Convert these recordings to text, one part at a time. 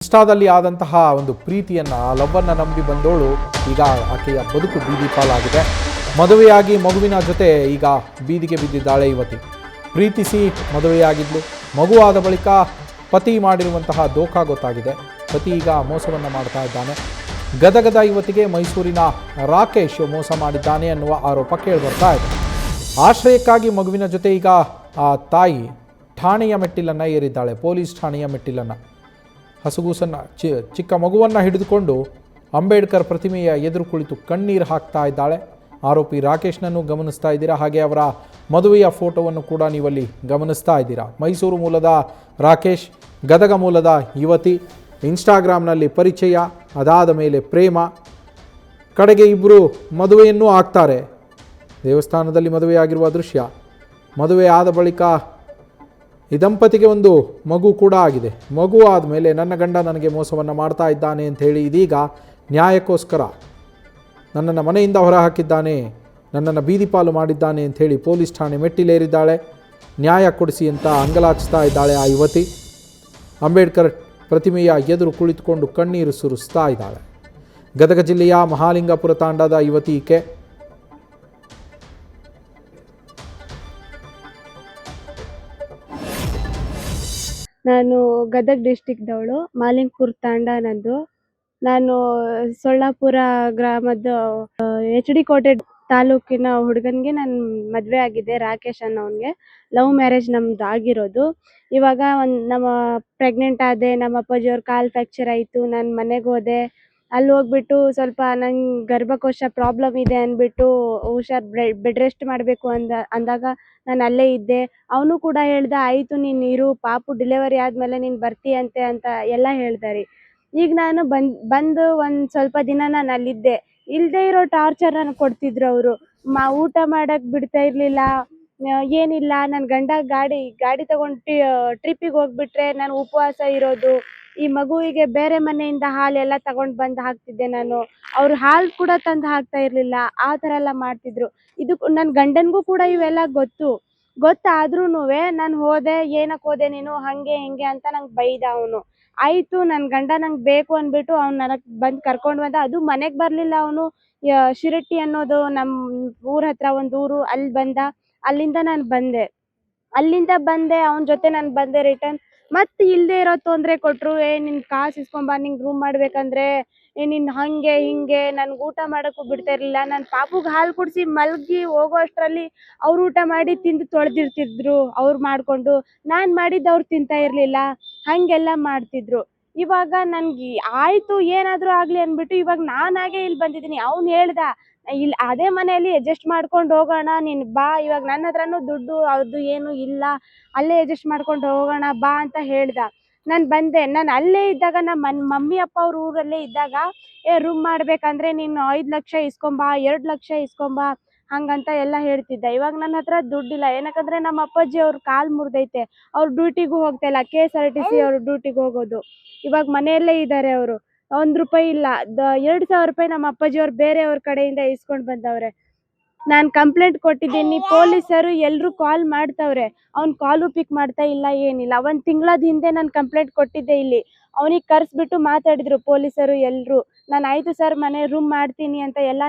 ಇನ್ಸ್ಟಾದಲ್ಲಿ ಆದಂತಹ ಒಂದು ಪ್ರೀತಿಯನ್ನು ಲವ್ವನ್ನು ನಂಬಿ ಬಂದವಳು ಈಗ ಆಕೆಯ ಬದುಕು ಬೀದಿ ಪಾಲಾಗಿದೆ. ಮದುವೆಯಾಗಿ ಮಗುವಿನ ಜೊತೆ ಈಗ ಬೀದಿಗೆ ಬಿದ್ದಿದ್ದಾಳೆ ಯುವತಿ. ಪ್ರೀತಿಸಿ ಮದುವೆಯಾಗಿದ್ಲು. ಮಗುವಾದ ಬಳಿಕ ಪತಿ ಮಾಡಿರುವಂತಹ ದೋಖಾ ಗೊತ್ತಾಗಿದೆ. ಪತಿ ಈಗ ಮೋಸವನ್ನು ಮಾಡ್ತಾ ಇದ್ದಾನೆ. ಗದಗದ ಯುವತಿಗೆ ಮೈಸೂರಿನ ರಾಕೇಶ್ ಮೋಸ ಮಾಡಿದ್ದಾನೆ ಅನ್ನುವ ಆರೋಪ ಕೇಳಿಬರ್ತಾ ಇದೆ. ಆಶ್ರಯಕ್ಕಾಗಿ ಮಗುವಿನ ಜೊತೆ ಈಗ ಆ ತಾಯಿ ಠಾಣೆಯ ಮೆಟ್ಟಿಲನ್ನು ಏರಿದ್ದಾಳೆ, ಪೊಲೀಸ್ ಠಾಣೆಯ ಮೆಟ್ಟಿಲನ್ನು. ಹಸುಗೂಸನ್ನು ಚಿಕ್ಕ ಮಗುವನ್ನು ಹಿಡಿದುಕೊಂಡು ಅಂಬೇಡ್ಕರ್ ಪ್ರತಿಮೆಯ ಎದುರು ಕುಳಿತು ಕಣ್ಣೀರು ಹಾಕ್ತಾ ಇದ್ದಾಳೆ. ಆರೋಪಿ ರಾಕೇಶ್ನನ್ನು ಗಮನಿಸ್ತಾ ಇದ್ದೀರಾ, ಹಾಗೆ ಅವರ ಮದುವೆಯ ಫೋಟೋವನ್ನು ಕೂಡ ನೀವಲ್ಲಿ ಗಮನಿಸ್ತಾ ಇದ್ದೀರಾ. ಮೈಸೂರು ಮೂಲದ ರಾಕೇಶ್, ಗದಗ ಮೂಲದ ಯುವತಿ. ಇನ್ಸ್ಟಾಗ್ರಾಮ್ನಲ್ಲಿ ಪರಿಚಯ, ಅದಾದ ಮೇಲೆ ಪ್ರೇಮ, ಕಡೆಗೆ ಇಬ್ಬರು ಮದುವೆಯನ್ನೂ ಆಗ್ತಾರೆ. ದೇವಸ್ಥಾನದಲ್ಲಿ ಮದುವೆಯಾಗಿರುವ ದೃಶ್ಯ. ಮದುವೆ ಆದ ಬಳಿಕ ಈ ದಂಪತಿಗೆ ಒಂದು ಮಗು ಕೂಡ ಆಗಿದೆ. ಮಗು ಆದಮೇಲೆ ನನ್ನ ಗಂಡ ನನಗೆ ಮೋಸವನ್ನು ಮಾಡ್ತಾ ಇದ್ದಾನೆ ಅಂಥೇಳಿ ಇದೀಗ ನ್ಯಾಯಕ್ಕೋಸ್ಕರ ನನ್ನನ್ನು ಮನೆಯಿಂದ ಹೊರ ಹಾಕಿದ್ದಾನೆ, ನನ್ನನ್ನು ಬೀದಿ ಪಾಲು ಮಾಡಿದ್ದಾನೆ ಅಂಥೇಳಿ ಪೊಲೀಸ್ ಠಾಣೆ ಮೆಟ್ಟಿಲೇರಿದ್ದಾಳೆ. ನ್ಯಾಯ ಕೊಡಿಸಿ ಅಂತ ಅಂಗಲಾಚಿಸ್ತಾ ಇದ್ದಾಳೆ ಆ ಯುವತಿ. ಅಂಬೇಡ್ಕರ್ ಪ್ರತಿಮೆಯ ಎದುರು ಕುಳಿತುಕೊಂಡು ಕಣ್ಣೀರು ಸುರಿಸ್ತಾ ಇದ್ದಾಳೆ. ಗದಗ ಜಿಲ್ಲೆಯ ಮಹಾಲಿಂಗಪುರ ತಾಂಡದ ಯುವತಿ ಈಕೆ. ನಾನು ಗದಗ ಡಿಸ್ಟಿಕ್ದವಳು, ಮಾಲಿಂಗಪುರ ತಾಂಡ ನಂದು. ನಾನು ಸೊಳ್ಳಾಪುರ ಗ್ರಾಮದ HD ಕೋಟೆ ತಾಲೂಕಿನ ಹುಡುಗನಿಗೆ ನಾನು ಮದುವೆ ಆಗಿದೆ, ರಾಕೇಶ್ ಅನ್ನೋನಿಗೆ. ಲವ್ ಮ್ಯಾರೇಜ್ ನಮ್ದು ಆಗಿರೋದು. ಇವಾಗ ನಮ್ಮ ಪ್ರೆಗ್ನೆಂಟ್ ಆದೆ. ನಮ್ಮ ಅಪ್ಪಾಜಿಯವ್ರ ಕಾಲು ಫ್ರ್ಯಾಕ್ಚರ್ ಆಯಿತು. ನಾನು ಮನೆಗೆ ಹೋದೆ. ಅಲ್ಲಿ ಹೋಗ್ಬಿಟ್ಟು ಸ್ವಲ್ಪ ನಂಗೆ ಗರ್ಭಕೋಶ ಪ್ರಾಬ್ಲಮ್ ಇದೆ ಅಂದ್ಬಿಟ್ಟು ಬೆಡ್ ರೆಸ್ಟ್ ಮಾಡಬೇಕು ಅಂದಾಗ ನಾನು ಅಲ್ಲೇ ಇದ್ದೆ. ಅವನು ಕೂಡ ಹೇಳ್ದ, ಆಯಿತು ನೀನು ಇರು, ಪಾಪು ಡೆಲಿವರಿ ಆದಮೇಲೆ ನೀನು ಬರ್ತೀಯಂತೆ ಅಂತ ಎಲ್ಲ ಹೇಳ್ದಾರೆ. ಈಗ ನಾನು ಬಂದು ಒಂದು ಸ್ವಲ್ಪ ದಿನ ನಾನು ಅಲ್ಲಿದ್ದೆ. ಇಲ್ಲದೇ ಇರೋ ಟಾರ್ಚರ್ ನನಗೆ ಕೊಡ್ತಿದ್ರು ಅವರು. ಊಟ ಮಾಡೋಕ್ಕೆ ಬಿಡ್ತಾ ಇರಲಿಲ್ಲ, ಏನಿಲ್ಲ. ನನ್ನ ಗಂಡ ಗಾಡಿ ತಗೊಂಡು ಟ್ರಿಪ್ಪಿಗೆ ಹೋಗ್ಬಿಟ್ರೆ ನಾನು ಉಪವಾಸ ಇರೋದು. ಈ ಮಗುವಿಗೆ ಬೇರೆ ಮನೆಯಿಂದ ಹಾಲೆಲ್ಲ ತಗೊಂಡು ಬಂದು ಹಾಕ್ತಿದ್ದೆ ನಾನು. ಅವ್ರು ಹಾಲು ಕೂಡ ತಂದು ಹಾಕ್ತಾ ಇರಲಿಲ್ಲ. ಆ ಥರ ಎಲ್ಲ ಮಾಡ್ತಿದ್ರು. ಇದು ನನ್ನ ಗಂಡನಿಗೂ ಕೂಡ ಇವೆಲ್ಲ ಗೊತ್ತಾದ್ರೂ ನಾನು ಹೋದೆ. ಏನಕ್ಕೆ ಹೋದೆ ನೀನು, ಹಾಗೆ ಹಿಂಗೆ ಅಂತ ನಂಗೆ ಬೈದ ಅವನು. ಆಯಿತು, ನನ್ನ ಗಂಡ ನಂಗೆ ಬೇಕು ಅಂದ್ಬಿಟ್ಟು ಅವ್ನು ನನಗೆ ಬಂದು ಕರ್ಕೊಂಡು ಬಂದ. ಅದು ಮನೆಗೆ ಬರಲಿಲ್ಲ ಅವನು. ಶಿರಟ್ಟಿ ಅನ್ನೋದು ನಮ್ಮ ಊರ ಹತ್ರ ಒಂದು ಊರು, ಅಲ್ಲಿ ಬಂದ. ಅಲ್ಲಿಂದ ನಾನು ಬಂದೆ. ಅವನ ಜೊತೆ ನಾನು ಬಂದೆ ರಿಟರ್ನ್. ಮತ್ತೆ ಇಲ್ಲದೆ ಇರೋ ತೊಂದರೆ ಕೊಟ್ಟರು. ನಿನ್ನ ಕಾಸು ಇಸ್ಕೊಂಬ, ನಿಂಗೆ ರೂಮ್ ಮಾಡಬೇಕಂದ್ರೆ ನಿನ್ನ ಹಾಗೆ ಹಿಂಗೆ. ನನ್ಗೆ ಊಟ ಮಾಡೋಕ್ಕೂ ಬಿಡ್ತಾ ಇರಲಿಲ್ಲ. ನನ್ನ ಪಾಪುಗೆ ಹಾಲು ಕುಡಿಸಿ ಮಲಗಿ ಹೋಗೋ ಅಷ್ಟರಲ್ಲಿ ಅವ್ರು ಊಟ ಮಾಡಿ ತಿಂದು ತೊಳೆದಿರ್ತಿದ್ರು ಅವ್ರು ಮಾಡಿಕೊಂಡು. ನಾನು ಮಾಡಿದ್ದು ಅವ್ರು ತಿಂತಾ ಇರಲಿಲ್ಲ. ಹಾಗೆಲ್ಲ ಮಾಡ್ತಿದ್ರು. ಇವಾಗ ನನಗೆ ಆಯಿತು, ಏನಾದರೂ ಆಗಲಿ ಅಂದ್ಬಿಟ್ಟು ಇವಾಗ ನಾನಾಗೆ ಇಲ್ಲಿ ಬಂದಿದ್ದೀನಿ. ಅವ್ನು ಹೇಳ್ದ, ಇಲ್ಲಿ ಅದೇ ಮನೆಯಲ್ಲಿ ಅಡ್ಜಸ್ಟ್ ಮಾಡ್ಕೊಂಡು ಹೋಗೋಣ, ನೀನು ಬಾ. ಇವಾಗ ನನ್ನ ಹತ್ರನೂ ದುಡ್ಡು ಅದು ಏನು ಇಲ್ಲ, ಅಲ್ಲೇ ಅಡ್ಜಸ್ಟ್ ಮಾಡ್ಕೊಂಡು ಹೋಗೋಣ ಬಾ ಅಂತ ಹೇಳ್ದ. ನಾನು ಬಂದೆ. ನಾನು ಅಲ್ಲೇ ಇದ್ದಾಗ ನಮ್ಮ ಮಮ್ಮಿ ಅಪ್ಪ ಅವ್ರ ಊರಲ್ಲೇ ಇದ್ದಾಗ, ರೂಮ್ ಮಾಡಬೇಕಂದ್ರೆ ನೀನು 5 ಲಕ್ಷ ಇಸ್ಕೊಂಬ, 2 ಲಕ್ಷ ಇಸ್ಕೊಂಬ ಹಂಗಂತ ಎಲ್ಲ ಹೇಳ್ತಿದ್ದ. ಇವಾಗ ನನ್ನ ಹತ್ರ ದುಡ್ಡಿಲ್ಲ. ಏನಕ್ಕಂದ್ರೆ ನಮ್ಮ ಅಪ್ಪಾಜಿ ಅವ್ರ ಕಾಲು ಮುರಿದೈತೆ. ಅವ್ರು ಡ್ಯೂಟಿಗೂ ಹೋಗ್ತಾ ಇಲ್ಲ. KSRTC ಅವರು ಡ್ಯೂಟಿಗೆ ಹೋಗೋದು. ಇವಾಗ ಮನೆಯಲ್ಲೇ ಇದ್ದಾರೆ ಅವರು. ₹1 ಇಲ್ಲ. 2,000 ರೂಪಾಯಿ ನಮ್ಮ ಅಪ್ಪಾಜಿಯವ್ರು ಬೇರೆಯವ್ರ ಕಡೆಯಿಂದ ಇಸ್ಕೊಂಡು ಬಂದವ್ರೆ. ನಾನು ಕಂಪ್ಲೇಂಟ್ ಕೊಟ್ಟಿದ್ದೀನಿ. ಪೊಲೀಸರು ಎಲ್ಲರೂ ಕಾಲ್ ಮಾಡ್ತವ್ರೆ. ಅವ್ನು ಕಾಲು ಪಿಕ್ ಮಾಡ್ತಾ ಇಲ್ಲ, ಏನಿಲ್ಲ. 1 ತಿಂಗಳದ ಹಿಂದೆ ನಾನು ಕಂಪ್ಲೇಂಟ್ ಕೊಟ್ಟಿದ್ದೆ ಇಲ್ಲಿ. ಅವನಿಗೆ ಕರೆಸ್ಬಿಟ್ಟು ಮಾತಾಡಿದ್ರು ಪೊಲೀಸರು ಎಲ್ಲರೂ. ನಾನು ಆಯಿತು ಸರ್, ಮನೆ ರೂಮ್ ಮಾಡ್ತೀನಿ ಅಂತ ಎಲ್ಲ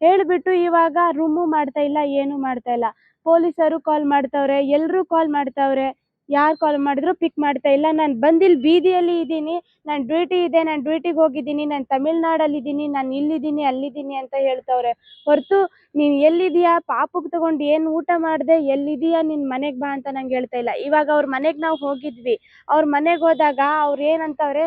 ಹೇಳ್ಬಿಟ್ಟು ಇವಾಗ ರೂಮು ಮಾಡ್ತಾ ಇಲ್ಲ, ಏನೂ ಮಾಡ್ತಾ ಇಲ್ಲ. ಪೊಲೀಸರು ಕಾಲ್ ಮಾಡ್ತವ್ರೆ, ಎಲ್ಲರೂ ಕಾಲ್ ಮಾಡ್ತವ್ರೆ. ಯಾರು ಕಾಲ್ ಮಾಡಿದ್ರು ಪಿಕ್ ಮಾಡ್ತಾ ಇಲ್ಲ. ನಾನು ಬಂದಿಲ್ಲಿ ಬೀದಿಯಲ್ಲಿ ಇದ್ದೀನಿ. ನಾನು ಡ್ಯೂಟಿ ಇದೆ, ನಾನು ಡ್ಯೂಟಿಗೆ ಹೋಗಿದ್ದೀನಿ, ನಾನು ತಮಿಳ್ನಾಡಲ್ಲಿದ್ದೀನಿ, ನಾನು ಇಲ್ಲಿದ್ದೀನಿ ಅಲ್ಲಿದ್ದೀನಿ ಅಂತ ಹೇಳ್ತವ್ರೆ. ಹೊರತು ನೀನು ಎಲ್ಲಿದೀಯಾ, ಪಾಪುಗೆ ತಗೊಂಡು ಏನು ಊಟ ಮಾಡಿದೆ, ಎಲ್ಲಿದೀಯಾ, ನಿನ್ನ ಮನೆಗೆ ಬಾ ಅಂತ ನಂಗೆ ಹೇಳ್ತಾ ಇಲ್ಲ. ಇವಾಗ ಅವ್ರ ಮನೆಗೆ ನಾವು ಹೋಗಿದ್ವಿ. ಅವ್ರ ಮನೆಗೆ ಹೋದಾಗ ಅವ್ರು ಏನಂತವ್ರೆ,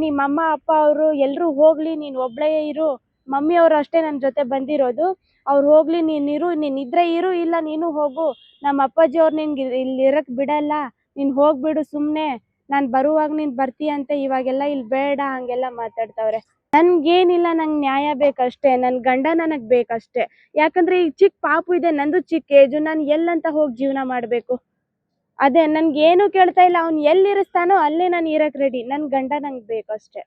ನಿಮ್ಮ ಅಮ್ಮ ಅಪ್ಪ ಅವರು ಎಲ್ಲರೂ ಹೋಗಲಿ, ನೀನು ಒಬ್ಬಳೇ ಇರು. ಮಮ್ಮಿ ಅವರು ಅಷ್ಟೇ ನನ್ನ ಜೊತೆ ಬಂದಿರೋದು. ಅವ್ರು ಹೋಗಲಿ, ನೀನಿರು, ನೀನಿದ್ರೆ ಇರು, ಇಲ್ಲ ನೀನು ಹೋಗು. ನಮ್ಮ ಅಪ್ಪಾಜಿ ಅವ್ರು ನಿನ್ಗೆ ಇಲ್ಲಿ ಇರಕ್ಕೆ ಬಿಡಲ್ಲ, ನೀನು ಹೋಗ್ಬಿಡು ಸುಮ್ಮನೆ. ನಾನು ಬರುವಾಗ ನೀನು ಬರ್ತೀಯಂತೆ, ಇವಾಗೆಲ್ಲ ಇಲ್ಲಿ ಬೇಡ ಹಂಗೆಲ್ಲ ಮಾತಾಡ್ತವ್ರೆ. ನನ್ಗೇನಿಲ್ಲ, ನಂಗೆ ನ್ಯಾಯ ಬೇಕಷ್ಟೇ. ನನ್ನ ಗಂಡ ನನಗೆ ಬೇಕಷ್ಟೇ. ಯಾಕಂದರೆ ಈಗ ಚಿಕ್ಕ ಪಾಪು ಇದೆ, ನಂದು ಚಿಕ್ಕ ಏಜು. ನಾನು ಎಲ್ಲಂತ ಹೋಗಿ ಜೀವನ ಮಾಡಬೇಕು? ಅದೇ ನನಗೇನು ಕೇಳ್ತಾ ಇಲ್ಲ. ಅವ್ನು ಎಲ್ಲಿರಿಸ್ತಾನೋ ಅಲ್ಲೇ ನಾನು ಇರಕ್ಕೆ ರೆಡಿ. ನನ್ನ ಗಂಡ ನಂಗೆ ಬೇಕಷ್ಟೇ,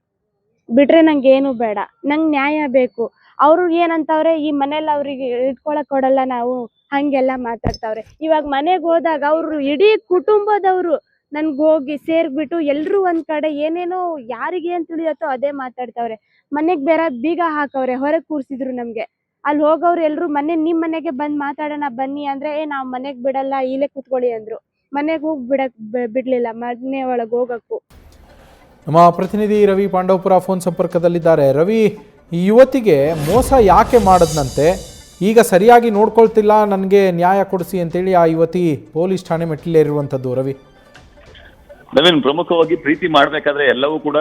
ಬಿಟ್ರೆ ನಂಗೇನು ಬೇಡ. ನಂಗೆ ನ್ಯಾಯ ಬೇಕು. ಅವರು ಏನಂತವ್ರೆ, ಈ ಮನೇಲಿ ಅವ್ರಿಗೆ ಇಟ್ಕೊಳಕ್ ಕೊಡಲ್ಲ ನಾವು, ಹಂಗೆಲ್ಲ ಮಾತಾಡ್ತವ್ರೆ. ಇವಾಗ ಮನೆಗೆ ಹೋದಾಗ ಅವರು ಇಡೀ ಕುಟುಂಬದವರು ನನ್ಗೆ ಹೋಗಿ ಸೇರ್ಬಿಟ್ಟು ಎಲ್ರು ಒಂದ್ ಕಡೆ ಏನೇನೋ ಯಾರಿಗೆ ಏನ್ ತಿಳಿಯತ್ತೋ ಅದೇ ಮಾತಾಡ್ತಾವ್ರೆ. ಮನೆಗ್ ಬೇರೆ ಬೀಗ ಹಾಕವ್ರೆ, ಹೊರಗ್ ಕೂರ್ಸಿದ್ರು ನಮ್ಗೆ. ಅಲ್ಲಿ ಹೋಗೋರು ಎಲ್ರು ನಿಮ್ ಮನೆಗೆ ಬಂದ್ ಮಾತಾಡೋಣ ಬನ್ನಿ ಅಂದ್ರೆ ನಾವ್ ಮನೆಗ್ ಬಿಡಲ್ಲ, ಇಲ್ಲೇ ಕೂತ್ಕೊಳ್ಳಿ ಅಂದ್ರು. ಮನೆಗ್ ಹೋಗ್ ಬಿಡ್ಲಿಲ್ಲ, ಮನೆ ಒಳಗ್ ಹೋಗಕ್ಕೂ. ನಮ್ಮ ಪ್ರತಿನಿಧಿ ರವಿ ಪಾಂಡವಪುರ ಫೋನ್ ಸಂಪರ್ಕದಲ್ಲಿದ್ದಾರೆ. ರವಿ, ಈ ಯುವತಿಗೆ ಮೋಸ ಯಾಕೆ ಮಾಡದ್ನಂತೆ? ಈಗ ಸರಿಯಾಗಿ ನೋಡ್ಕೊಳ್ತಿಲ್ಲ, ನನಗೆ ನ್ಯಾಯ ಕೊಡಿಸಿ ಅಂತೇಳಿ ಆ ಯುವತಿ ಪೊಲೀಸ್ ಠಾಣೆ ಮೆಟ್ಟಿಲೇರಿರುವಂಥದ್ದು. ರವಿ, ನವೀನ್, ಪ್ರಮುಖವಾಗಿ ಪ್ರೀತಿ ಮಾಡ್ಬೇಕಾದ್ರೆ ಎಲ್ಲವೂ ಕೂಡ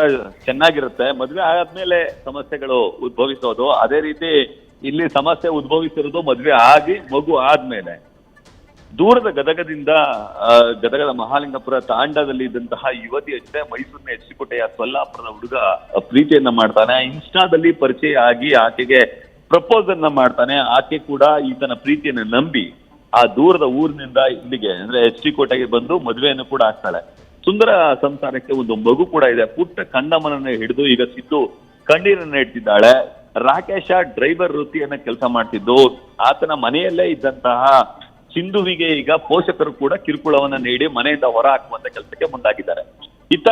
ಚೆನ್ನಾಗಿರುತ್ತೆ. ಮದ್ವೆ ಆದ್ಮೇಲೆ ಸಮಸ್ಯೆಗಳು ಉದ್ಭವಿಸೋದು. ಅದೇ ರೀತಿ ಇಲ್ಲಿ ಸಮಸ್ಯೆ ಉದ್ಭವಿಸಿರೋದು ಮದ್ವೆ ಆಗಿ ಮಗು ಆದ್ಮೇಲೆ. ದೂರದ ಗದಗದ ಮಹಾಲಿಂಗಪುರ ತಾಂಡದಲ್ಲಿ ಇದ್ದಂತಹ ಯುವತಿಯ ಜೊತೆ ಮೈಸೂರಿನ ಎಚ್ಡಿಕೋಟೆಯ ಸೊಲ್ಲಾಪುರದ ಹುಡುಗ ಪ್ರೀತಿಯನ್ನ ಮಾಡ್ತಾನೆ. ಇನ್ಸ್ಟಾದಲ್ಲಿ ಪರಿಚಯ ಆಗಿ ಆಕೆಗೆ ಪ್ರಪೋಸ್ ಅನ್ನ ಮಾಡ್ತಾನೆ. ಆಕೆ ಕೂಡ ಈತನ ಪ್ರೀತಿಯನ್ನ ನಂಬಿ ಆ ದೂರದ ಊರಿನಿಂದ ಇಲ್ಲಿಗೆ ಅಂದ್ರೆ ಎಚ್ಡಿಕೋಟೆಗೆ ಬಂದು ಮದುವೆಯನ್ನು ಕೂಡ ಆಗ್ತಾಳೆ. ಸುಂದರ ಸಂಸಾರಕ್ಕೆ ಒಂದು ಮಗು ಕೂಡ ಇದೆ. ಪುಟ್ಟ ಕಂದಮ್ಮನನ್ನ ಹಿಡಿದು ಈಗ ಸಿದ್ದು ಕಣ್ಣೀರನ್ನ ಇಡ್ತಿದ್ದಾಳೆ. ರಾಕೇಶ ಡ್ರೈವರ್ ವೃತ್ತಿಯನ್ನ ಕೆಲಸ ಮಾಡ್ತಿದ್ದು. ಆತನ ಮನೆಯಲ್ಲೇ ಇದ್ದಂತಹ ಸಿಂಧುವಿಗೆ ಈಗ ಪೋಷಕರು ಕೂಡ ಕಿರುಕುಳವನ್ನ ನೀಡಿ ಮನೆಯಿಂದ ಹೊರ ಹಾಕುವಂತ ಕೆಲಸಕ್ಕೆ ಮುಂದಾಗಿದ್ದಾರೆ. ಇತ್ತ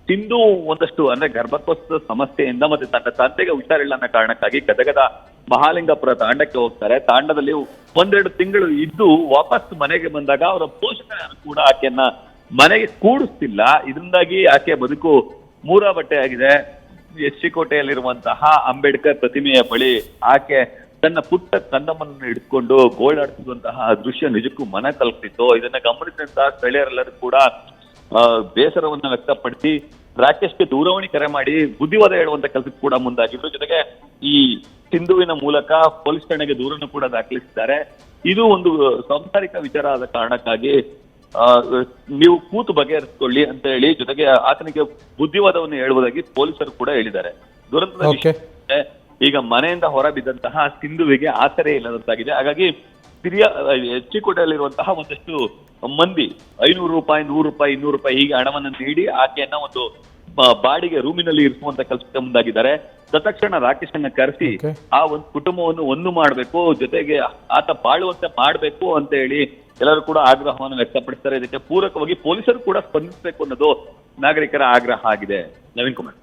ಸಿಂಧು ಒಂದಷ್ಟು ಅಂದ್ರೆ ಗರ್ಭಕೋಶದ ಸಮಸ್ಯೆಯಿಂದ ಮತ್ತೆ ತನ್ನ ತಂದೆಗೆ ಹುಷಾರಿಲ್ಲ ಅನ್ನೋ ಕಾರಣಕ್ಕಾಗಿ ಗದಗದ ಮಹಾಲಿಂಗಪುರ ತಾಂಡಕ್ಕೆ ಹೋಗ್ತಾರೆ. ತಾಂಡದಲ್ಲಿ 1-2 ತಿಂಗಳು ಇದ್ದು ವಾಪಸ್ ಮನೆಗೆ ಬಂದಾಗ ಅವರ ಪೋಷಕರು ಕೂಡ ಆಕೆಯನ್ನ ಮನೆಗೆ ಕೂಡಿಸ್ತಿಲ್ಲ. ಇದರಿಂದಾಗಿ ಆಕೆ ಬದುಕು ಮೂರ ಬಟ್ಟೆ ಆಗಿದೆ. ಎಚ್ಡಿಕೋಟೆಯಲ್ಲಿರುವಂತಹ ಅಂಬೇಡ್ಕರ್ ಪ್ರತಿಮೆಯ ಬಳಿ ಆಕೆ ತನ್ನ ಪುಟ್ಟ ಕಂದಮ್ಮನನ್ನು ಹಿಡಿದುಕೊಂಡು ಗೋಳಾಡ್ತಿರುವಂತಹ ದೃಶ್ಯ ನಿಜಕ್ಕೂ ಮನ ತಲುಪ್ತಿತ್ತು. ಇದನ್ನ ಗಮನಿಸಿದಂತಹ ಸ್ಥಳೀಯರೆಲ್ಲರೂ ಕೂಡ ಬೇಸರವನ್ನ ವ್ಯಕ್ತಪಡಿಸಿ ರಾಕೇಶ್ಗೆ ದೂರವಾಣಿ ಕರೆ ಮಾಡಿ ಬುದ್ಧಿವಾದ ಹೇಳುವಂತ ಕೆಲಸಕ್ಕೆ ಕೂಡ ಮುಂದಾಗಿದ್ರು. ಜೊತೆಗೆ ಈ ಸಿಂಧುವಿನ ಮೂಲಕ ಪೊಲೀಸ್ ಠಾಣೆಗೆ ದೂರನ್ನು ಕೂಡ ದಾಖಲಿಸಿದ್ದಾರೆ. ಇದು ಒಂದು ಸಾಂಸಾರಿಕ ವಿಚಾರ ಆದ ಕಾರಣಕ್ಕಾಗಿ ನೀವು ಕೂತು ಬಗೆಹರಿಸಿಕೊಳ್ಳಿ ಅಂತ ಹೇಳಿ ಜೊತೆಗೆ ಆತನಿಗೆ ಬುದ್ಧಿವಾದವನ್ನು ಹೇಳುವುದಾಗಿ ಪೊಲೀಸರು ಕೂಡ ಹೇಳಿದ್ದಾರೆ. ದುರಂತದ ವಿಷಯ ಈಗ ಮನೆಯಿಂದ ಹೊರ ಬಿದ್ದಂತಹ ಸಿಂಧುವಿಗೆ ಆಸರೆ ಇಲ್ಲದಂತಾಗಿದೆ. ಹಾಗಾಗಿ ಎಚ್ಡಿಕೋಟೆಯಲ್ಲಿರುವಂತಹ ಒಂದಷ್ಟು ಮಂದಿ 500 ರೂಪಾಯಿ, 100 ರೂಪಾಯಿ, 200 ರೂಪಾಯಿ ಹೀಗೆ ಹಣವನ್ನು ನೀಡಿ ಆಕೆಯನ್ನ ಒಂದು ಬಾಡಿಗೆ ರೂಮಿನಲ್ಲಿ ಇರಿಸುವಂತ ಕೆಲಸಕ್ಕೆ ಮುಂದಾಗಿದ್ದಾರೆ. ತತ್ಕ್ಷಣ ರಾಕೇಶನ್ನ ಕರೆಸಿ ಆ ಒಂದು ಕುಟುಂಬವನ್ನು ಒಂದು ಮಾಡಬೇಕು, ಜೊತೆಗೆ ಆತ ಬಾಳುವಂತೆ ಮಾಡಬೇಕು ಅಂತ ಹೇಳಿ ಎಲ್ಲರೂ ಕೂಡ ಆಗ್ರಹವನ್ನು ವ್ಯಕ್ತಪಡಿಸ್ತಾರೆ. ಇದಕ್ಕೆ ಪೂರಕವಾಗಿ ಪೊಲೀಸರು ಕೂಡ ಸ್ಪಂದಿಸಬೇಕು ಅನ್ನೋದು ನಾಗರಿಕರ ಆಗ್ರಹ ಆಗಿದೆ. ನವೀನ್ ಕುಮಾರ್.